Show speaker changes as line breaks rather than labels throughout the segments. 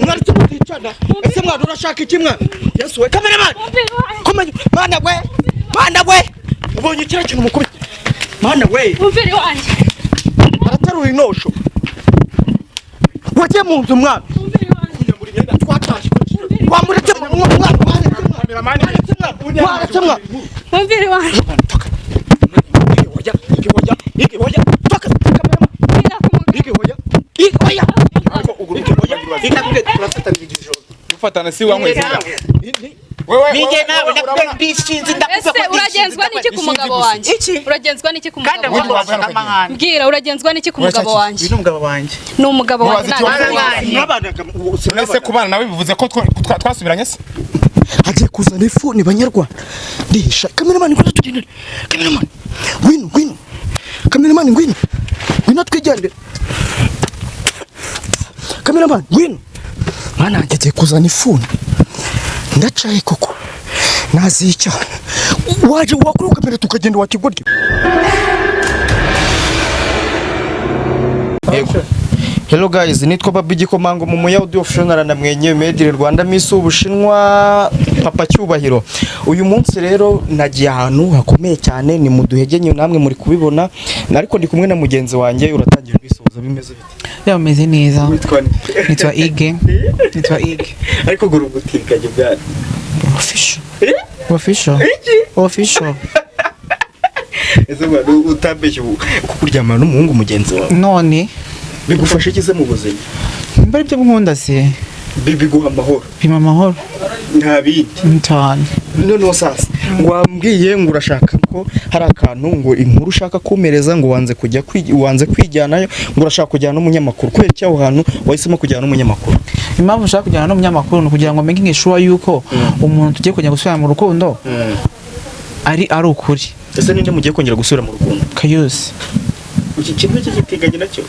mwaretse muticana ese mwana urashaka iki mwana Yesu we cameraman komanya mana we ubonye kira kintu mukubita mana we
umvire wanje
aratarura inosho wagiye mu nzu mwana
umvire wanje
muri myenda twataje wamuretse mwana cameraman
umvire wanje
Ufatana si wamwe
wewe nije nawe ndakubishinze
ndakufa uragenzwa n'iki ku mugabo wanje uragenzwa n'iki ku mugabo wanje mbwira uragenzwa n'iki ku mugabo wanje ni umugabo wanje
nese kubana nawe bivuze ko twasubiranye se
hagiye kuzana ifu ni banyarwanda ndihisha cameraman ngwino tugende cameraman ngwino cameraman ngwino twijyane cameraman ngwino mana hagiye kuzana ifu ndacaye koko nazica waje wakuruka mbere tukagenda wakigorya Hello guys, nitwa Babi Gikomango mu muya audio official na mwenyewe Medire Rwanda Miss Ubushinwa Papa Cyubahiro. Uyu munsi rero nagiye ahantu hakomeye cyane ni muduhegenye namwe muri kubibona nariko ndi kumwe na mugenzi wanjye uratangiye kwisubiza bimeze bite.
Yameze neza. Nitwa Ige.
Ariko guru ubutinganyi bwa official. Ese bwa utambeshye kukuryamana n'umuhungu mugenzi wawe.
None
bigufasha ikize mu buzima
mbere byo nkunda se
biguha amahoro
bima amahoro
nta bindi
ntane
none sasa wambwiye ngo urashaka ko hari akantu ngo inkuru ushaka kumereza ngo wanze kwijyanayo ngo urashaka kujyana n'umunyamakuru kwera cyaho hantu wahisemo kujyana n'umunyamakuru
impamvu ushaka kujyana n'umunyamakuru no kugira ngo menye nk'ishuwa yuko umuntu tugiye kujya gusubira mu rukundo ari ukuri
ese ninde mugiye kongera gusubira mu rukundo
Kayus
iki kintu cy'igitinganye nacyo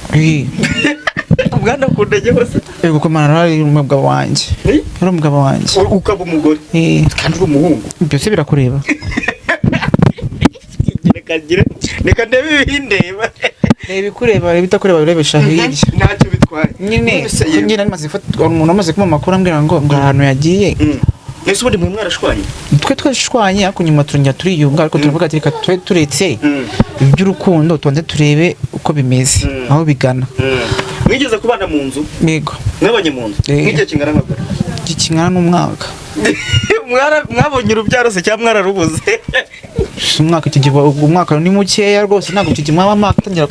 ubwana kundege hose
yego komana ari umugabo wanje
ukaba umugore kandi uri umuhungu
byose birakureba
reka ndebe ibindeba
bikureba bitakureba birebesha hirya
ntacyo bitwaye
nyine maze ifatwa umuntu amaze kuma makuru ambwira ngo ahantu yagiye
Yesu ubundi mwe mwarashwanye
twe twashwanye ariko nyuma turiyunga ariko turavuga ati reka turetse iby'urukundo tonde turebe uko bimeze aho bigana
mwigeze kubana mu nzu
yego
mwabanye mu nzu nk'igihe kingana nka gute
kingana n'umwaka
mwabonye urubyaro se cyangwa mwararubuze
umwaka ni mukeya rwose ntabwo kigimwa amaka tangira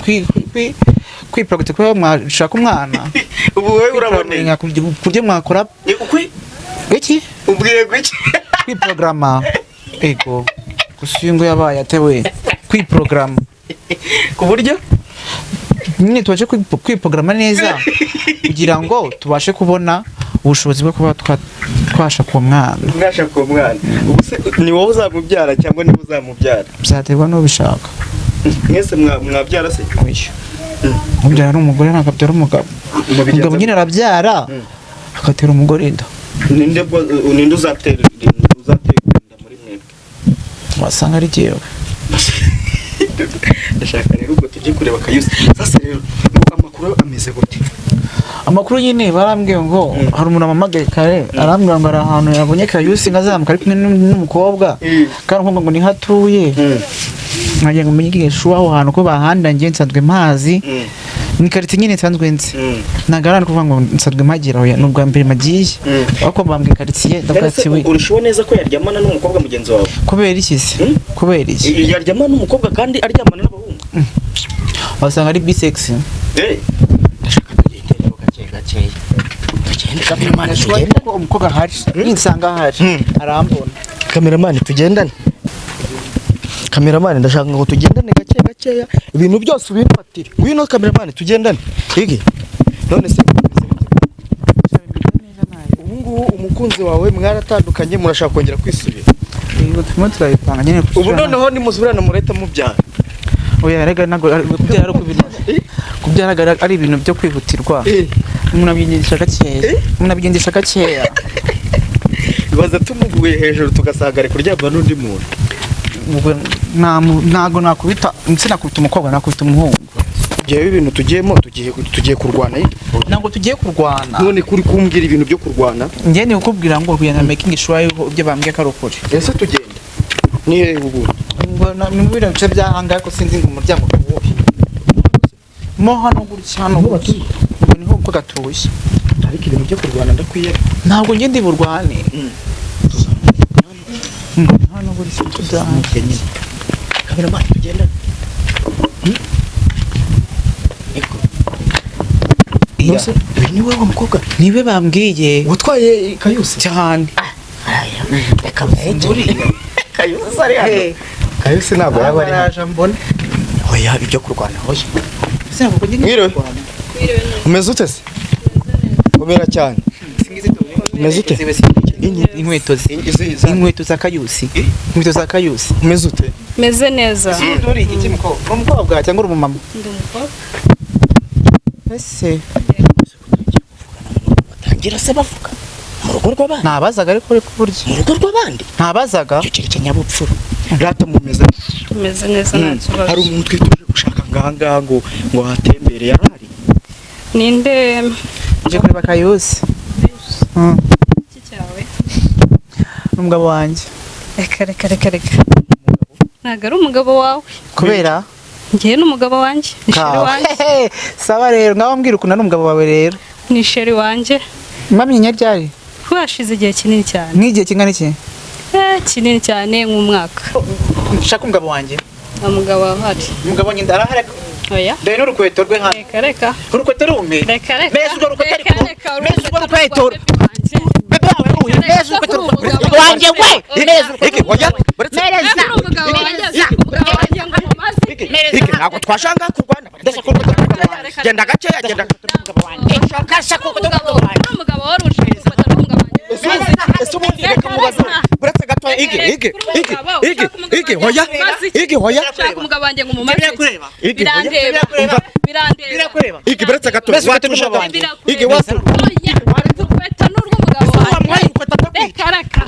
kwiprogete ko mwashaka umwana
ubu wewe uraboneye
kurye mwakora iki
ubwiye guki
kwiprograma ego gusingo yabaye atewe kwiprograma
ku buryo
nyine twaje kwiprograma neza kugira ngo tubashe kubona ubushobozi bwo kuba twashaka umwana ni
wowe uzamubyara cyangwa niwe uzamubyara
byaterwa n'ubishaka
mwese mwabyara se
mubyara ari umugore nakabyara umugabo nyine arabyara agatera umugore inda
ninde uzatera inda muri mwebwe
wasanga ari jewe
ndashaka rero ubwo tujye kureba Kayus sasa rero amakuru ameze gute
amakuru nyine barambwiye ngo hari umuntu amamagaye kare arambwira ngo ari ahantu yabonye Kayus ngazamuka ari kumwe n'umukobwa kandi ngo ni hatuye nkagira ngo menye igishuwa aho hantu ko bahandangiye nsanzwe mazi ni karite nyine nsanzwe nzi nagarana kuvuga ngo nsanzwe magira oya nubwo mbere magiye ariko bambwiye karitiye ndakatiwe
urushobo neza ko yaryamana n'umukobwa mugenzi wawe
kubera iki se kubera iki
yaryamana n'umukobwa kandi aryamana n'abahungu
wasanga ari bisex
ndashaka kugendera gake
tugenda ko umukobwa hari insanga hari arambona
kameramani ndashaka ngo tugendane gake ibintu byose ubifatire wino kameramani tugendane ige none se ubu umukunzi wawe mwaratandukanye murashaka kongera kwisubira
yego turimo turabipanga nyine
ubu noneho ni musubirana mureta mubyara
oya rega nago kubyara ari ibintu byo kwihutirwa umuntu abigendesha gakeya
baza tumuguye hejuru tugasagare kuryama n'undi muntu
nago nakubita insina nakubita umukobwa nakubita umuhungu
Yewe ibintu tugiyemo tugiye kurwana
ntabwo tugiye kurwana
none kuri kumbwira ibintu byo kurwana
njye ni ukubwira ngo rwenya making sure ibyo bambwiye ko ari ukuri
ese tugenda ni ubu
ngo ni mu biro bice byahanga ko sinzi ngo umuryango kuwuhe mo hano gutya hano ngo niho uko gatuye
ariko ibintu byo kurwana ndakwiye
ntabwo njye ndi burwane hano gutya byahanga
kamera mari tugenda Nose ni wewe mukobwa
niwe bambwiye
watwaye Kayus
cyane
reka muri Kayus ari hano Kayus ntabwo yaba ari
hano mbona
oya ibyo kurwana oya
ntabwo njye
mwiriwe umeze ute se umera cyane umeze ute
inkweto za Kayus inkweto za Kayus
umeze ute
meze neza
uri iki mukobwa cyangwa uri umumama
ndi umukobwa
ese
batangira se bavuga mu rugo rw'abandi
nabazaga ariko uri kuburyo
mu rugo rw'abandi
nabazaga
cyo cyo nyabupfura rata mumeze
tumeze neza nta kibazo
hari umuntu twituje gushaka nganga ngo hatembere yarari
ninde
nje kureba Kayus
iki cyawe
n'umugabo wanjye
reka ntabwo ari umugabo wawe
kubera
njye n'umugabo wanjye ni sheri wanjye
sawa rero ngaho mbwira ukuntu ari umugabo wawe rero
ni sheri wanjye
mwamenye ryari
washize igihe kinini cyane
nk'igihe kingana iki
kinini cyane nk'umwaka
ushaka umugabo wanjye
umugabo wahari
umugabo wanjye ndarahari
oya
dore n'urukweto rwe hano
reka
urukweto rume
reka
mbese urwo rukweto ariko bebe wawe uyu mbese urukweto wanjye we
iki oya iki ntabwo twashanga kurwana genda gake genda umugabo wanjye
ndashaka umugabo wanjye umugabo wari ushaka gufata n'umugabo wanjye
ese ubundi reka mubaze buretse gato iki hoya iki hoya
shaka umugabo wanjye ngo umumaze
birandeba
iki buretse gato
watuje
iki watu
urukweto n'urw'umugabo wanjye reka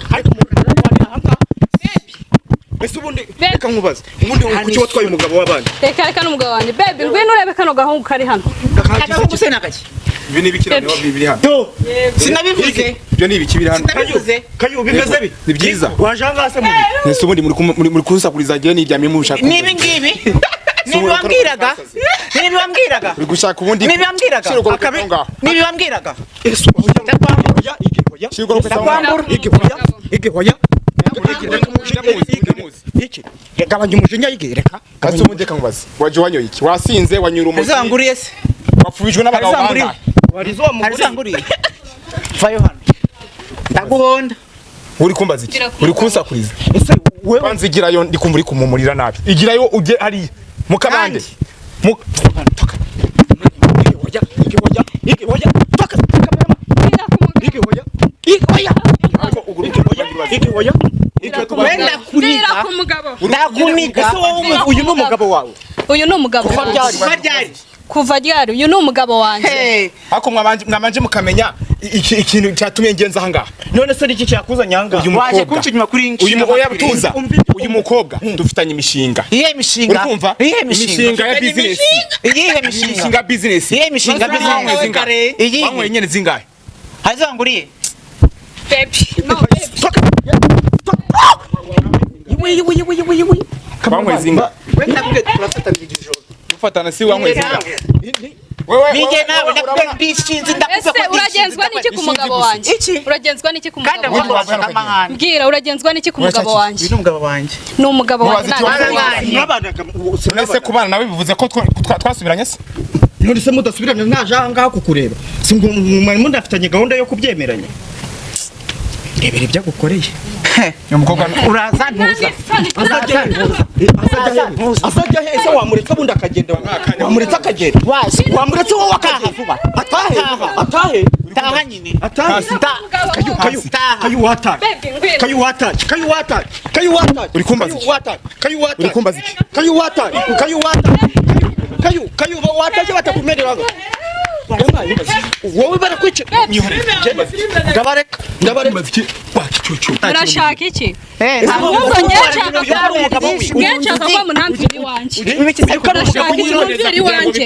ese ubundi reka nkubaze ubundi kuki watwaye umugabo w'abandi
reka n'umugabo wanjye baby ngwino urebe kano gahungu kari hano
kagahungu se nakaki
ibi ni ibikira niho biri hano
sinabivuze
ibyo ni ibiki biri hano kayu bimeze bi ni byiza wajanga se mubi ese ubundi muri kunsakuriza giye niryamye mu bushaka
nibi ngibi nibambwiraga
uri gushaka ubundi
nibambwiraga nibambwiraga
ese hoya iki hoya shigoro kwambura iki hoya iki gabanya umujinya yigereka kasi ubundi reka nkubaze waje wanyoye iki wasinze wanyura umuzi
azanguriye se
wapfubijwe n'abagabo banga
warizo muguri vayo hano ndaguhonda
uri kumbaza iki uri kunsakuriza ese wewe banzigirayo ndikumva uri kumumurira nabi igirayo ujye hari mu kabande mu toka iki hoya toka
ndakuniga
ese wowe uyu ni umugabo wawe
uyu ni umugabo kuva ryari uyu ni umugabo wanjye
ariko mwabanje mukamenya ikintu cyatumye ngenza aha ngaha none se niki cyakuzanye aha ngaha
waje kuncunyuma kuri
uyu mugabo yabutuza uyu mukobwa dufitanye imishinga
iyihe mishinga
urumva imishinga ya business
iyihe mishinga
business
iyihe mishinga business
wanyweye nyene zingahe
hazanguriye
baby no
baby wanyweye zingahe dufatana si wanyweye zingahe
Nije nawe ndakubwira ndishinze ndakuze
ko uragenzwa n'iki ku mugabo wanjye uragenzwa n'iki ku mugabo wanjye mbwira uragenzwa n'iki ku mugabo wanjye
ni umugabo wanjye
ni umugabo wanjye
nese kubana nawe bivuze ko twasubiranye se none se mudasubiranye naje aha ngaha kukureba si ngo mwari mudafitanye gahunda yo kubyemeranya rebera ibyo agukoreye uyu mukobwa
uraza ntuza
asajya hese wamuretse bundi akagenda wamuretse akagenda wamuretse wowe akaha vuba atahe
taha nyine
kayu wataje uri kumbaza iki kayu wataje batakumerera wowe barakwica ndabareka
urashaka iki ahubwo nshaka ko munamvira iwanjye ariko urashaka iki munamvira iwanjye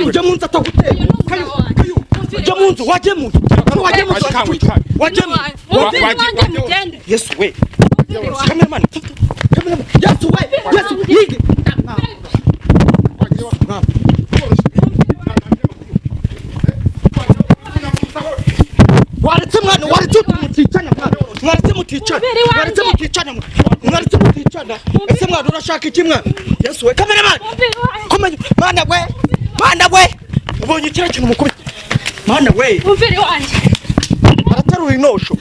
ujya mu nzu ataguteye ujya mu nzu wajye mu nzu yesu we cameraman yesu we yesu yige waretse mwana waretse muticana mwaretse muticana ese mwana urashaka iki mwana yesu we cameraman komenya mana we ubonye kira kintu mukubita mana we
umvira iwanjye
aratarura inosho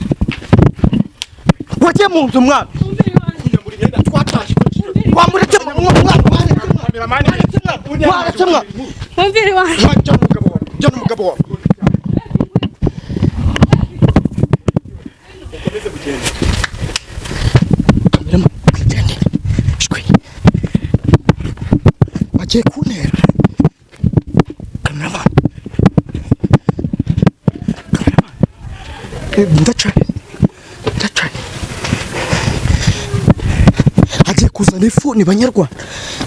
wajye mu nzu mwana twataje wamuretse mwana waretse mwana
umvira iwanjye
jya n'umugabo wawe wagiye kuntera cameraman ndacaye agiye kuzana ifu ni banyarwanda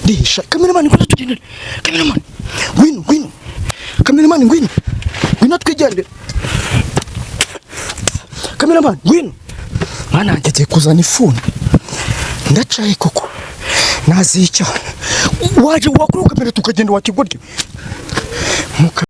ndihisha cameraman ngwino tugendere cameraman ngwino cameraman ngwino twigendere cameraman ngwino mana agiye kuzana ifu ndacaye koko nazica waje wakuruka mbere tukagenda wakigoryo